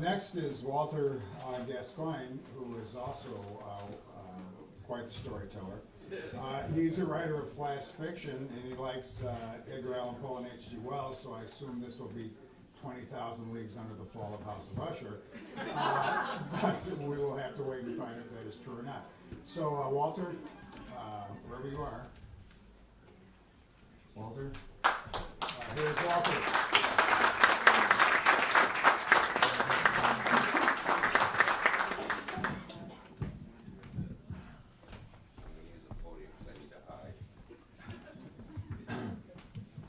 Next is Walter Gascoigne, who is also quite the storyteller. He's a writer of flash fiction, and he likes Edgar Allan Poe and H.G. Wells, so I assume this will be 20,000 Leagues Under the Fall of House of Usher. But we will have to wait and find if that is true or not. So, Walter, wherever you are. Walter? Here's Walter.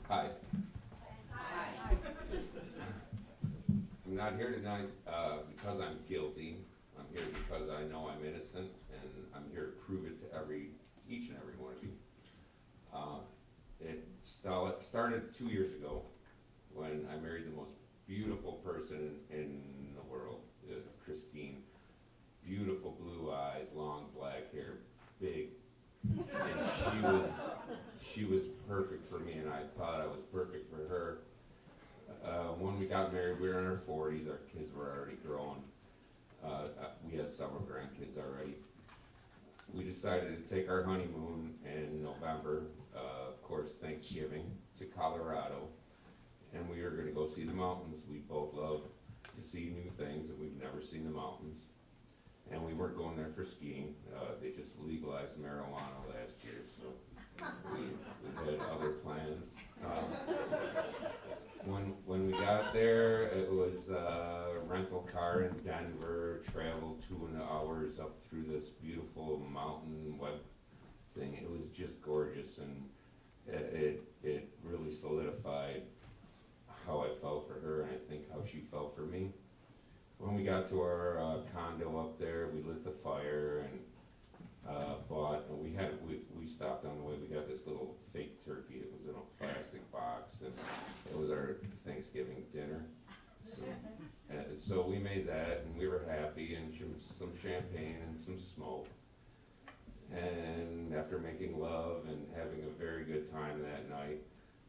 Hi. I'm not here tonight because I'm guilty. I'm here because I know I'm innocent, and I'm here to prove it to each and every one of you. It started 2 years ago when I married the most beautiful person in the world, Christine. Beautiful blue eyes, long black hair, big. And she was perfect for me, and I thought I was perfect for her. When we got married, we were in our 40s. Our kids were already grown. We had several grandkids already. We decided to take our honeymoon in November, of course, Thanksgiving, to Colorado. And we were going to go see the mountains. We both love to see new things, and we've never seen the mountains. And we weren't going there for skiing. They just legalized marijuana last year, so we had other plans. When we got there, it was a rental car in Denver, traveled 2 hours up through this beautiful mountain web thing. It was just gorgeous, and it really solidified how I felt for her, and I think how she felt for me. When we got to our condo up there, we lit the fire and we stopped on the way. We got this little fake turkey. It was in a plastic box, and it was our Thanksgiving dinner. So we made that, and we were happy, and some champagne and some smoke. And after making love and having a very good time that night,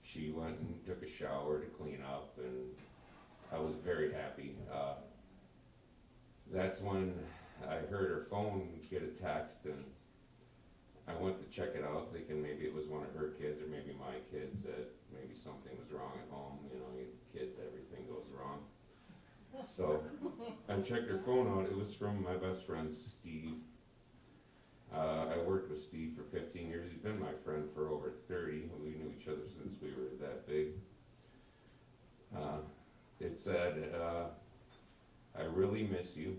she went and took a shower to clean up, and I was very happy. That's when I heard her phone get a text, and I went to check it out, thinking maybe it was one of her kids or maybe my kids, that maybe something was wrong at home. You know, kids, everything goes wrong. So I checked her phone out. It was from my best friend, Steve. I worked with Steve for 15 years. He's been my friend for over 30. We knew each other since we were that big. It said, I really miss you.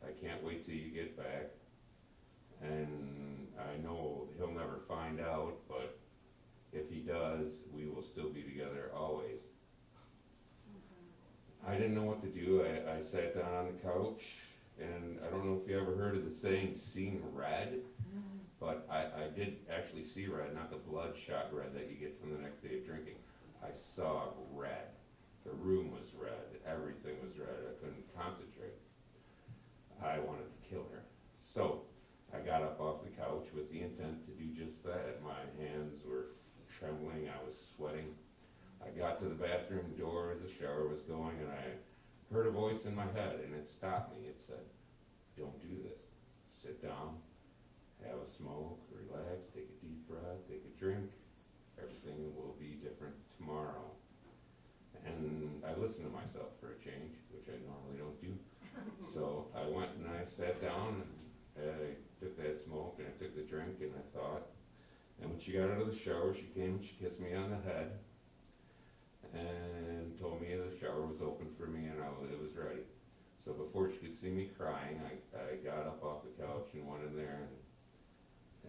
I can't wait till you get back. And I know he'll never find out, but if he does, we will still be together always. I didn't know what to do. I sat down on the couch, and I don't know if you ever heard of the saying, seeing red, but I did actually see red, not the bloodshot red that you get from the next day of drinking. I saw red. The room was red. Everything was red. I couldn't concentrate. I wanted to kill her. So I got up off the couch with the intent to do just that. My hands were trembling. I was sweating. I got to the bathroom door as the shower was going, and I heard a voice in my head, and it stopped me. It said, don't do this. Sit down, have a smoke, relax, take a deep breath, take a drink. Everything will be different tomorrow. And I listened to myself for a change, which I normally don't do. So I went and I sat down, and I took that smoke, and I took the drink, and I thought. And when she got out of the shower, she came and she kissed me on the head and told me the shower was open for me and it was ready. So before she could see me crying, I got up off the couch and went in there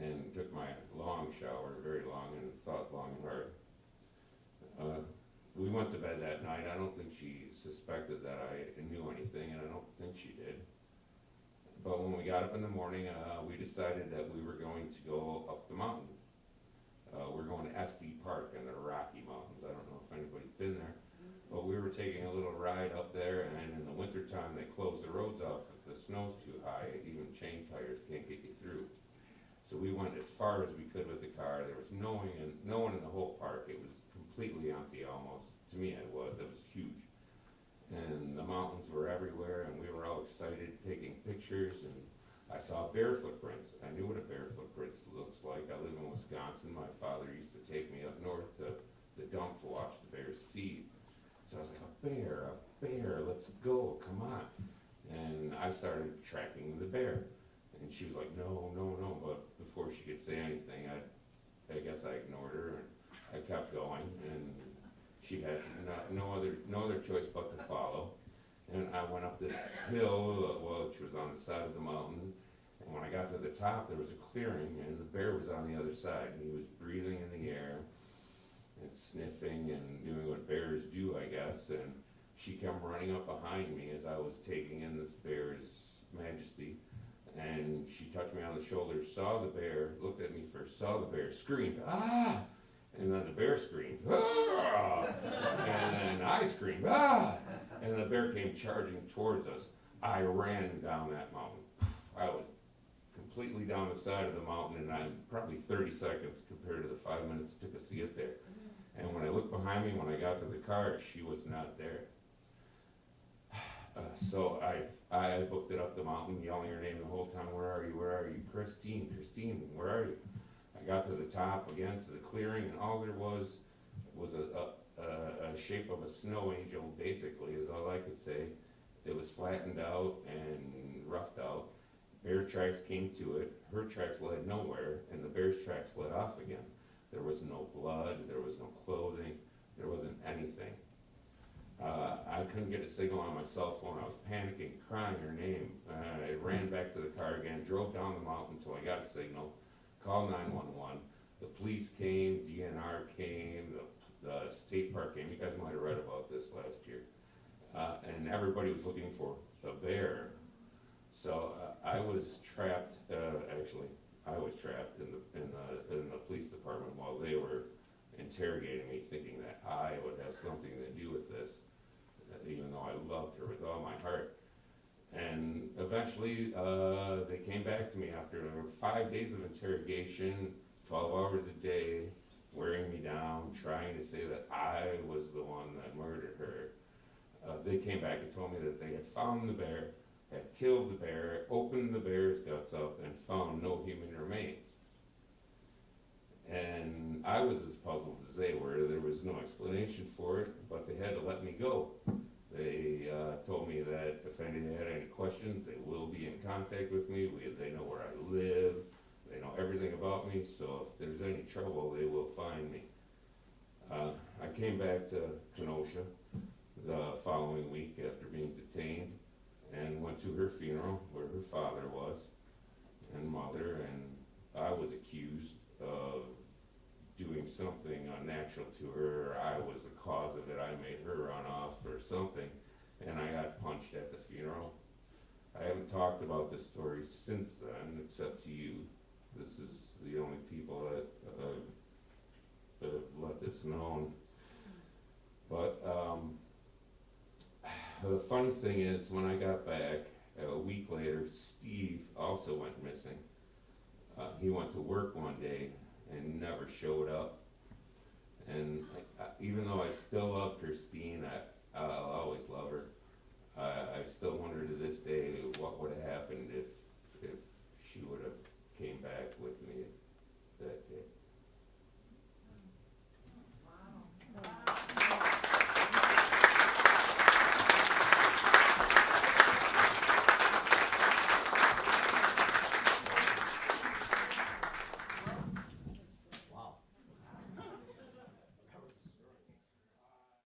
and took my long shower, very long, and thought long and hard. We went to bed that night. I don't think she suspected that I knew anything, and I don't think she did. But when we got up in the morning, we decided that we were going to go up the mountain. We're going to SD Park in the Rocky Mountains. I don't know if anybody's been there, but we were taking a little ride up there, and in the wintertime they close the roads off if the snow's too high. Even chain tires can't get you through. So we went as far as we could with the car. There was no one in the whole park. It was completely empty almost. To me it was huge. And and the mountains were everywhere, and we were all excited taking pictures, and I saw bear footprints. I knew what a bear footprint looks like. I live in Wisconsin. My father used to take me up north to the dump to watch the bears feed. So I was like, a bear, let's go, come on. And I started tracking the bear. And she was like, no. But before she could say anything, I guess I ignored her, and I kept going, and she had no other choice but to follow. And I went up this hill, which was on the side of the mountain, and when I got to the top, there was a clearing, and the bear was on the other side, and he was breathing in the air, and sniffing, and doing what bears do, I guess, and she came running up behind me as I was taking in this bear's majesty, and she touched me on the shoulder, saw the bear, looked at me first, saw the bear, screamed, ah! And then the bear screamed, ah! And then I screamed, ah! And the bear came charging towards us. I ran down that mountain. I was completely down the side of the mountain, and I'm probably 30 seconds compared to the 5 minutes it took us to get there. And when I looked behind me, when I got to the car, she was not there. So I booked it up the mountain, yelling her name the whole time, where are you, Christine, where are you? I got to the top again, to the clearing, and all there was a shape of a snow angel, basically, is all I could say. It was flattened out and roughed out. Bear tracks came to it, her tracks led nowhere, and the bear's tracks led off again. There was no blood, there was no clothing, there wasn't anything. I couldn't get a signal on my cell phone. I was panicking, crying her name. I ran back to the car again, drove down the mountain until I got a signal, called 911. The police came, DNR came, the state park came. You guys might have read about this last year. And everybody was looking for a bear. So I was trapped, I was trapped in the police department while they were interrogating me, thinking that I would have something to do with this, even though I loved her with all my heart. And eventually, they came back to me after 5 days of interrogation, 12 hours a day, wearing me down, trying to say that I was the one that murdered her. They came back and told me that they had found the bear, had killed the bear, opened the bear's guts up, and found no human remains. And I was as puzzled as they were. There was no explanation for it, but they had to let me go. They told me that if anybody had any questions, they will be in contact with me. They know where I live. They know everything about me, so if there's any trouble, they will find me. I came back to Kenosha the following week after being detained and went to her funeral where her father was and mother, and I was accused of doing something unnatural to her. I was the cause of it. I made her run off or something, and I got punched at the funeral. I haven't talked about this story since then, except to you. This is the only people that have let this known. But the funny thing is, when I got back, a week later, Steve also went missing. He went to work one day and never showed up. And even though I still love Christine, I'll always love her. I still wonder to this day what would have happened if she would have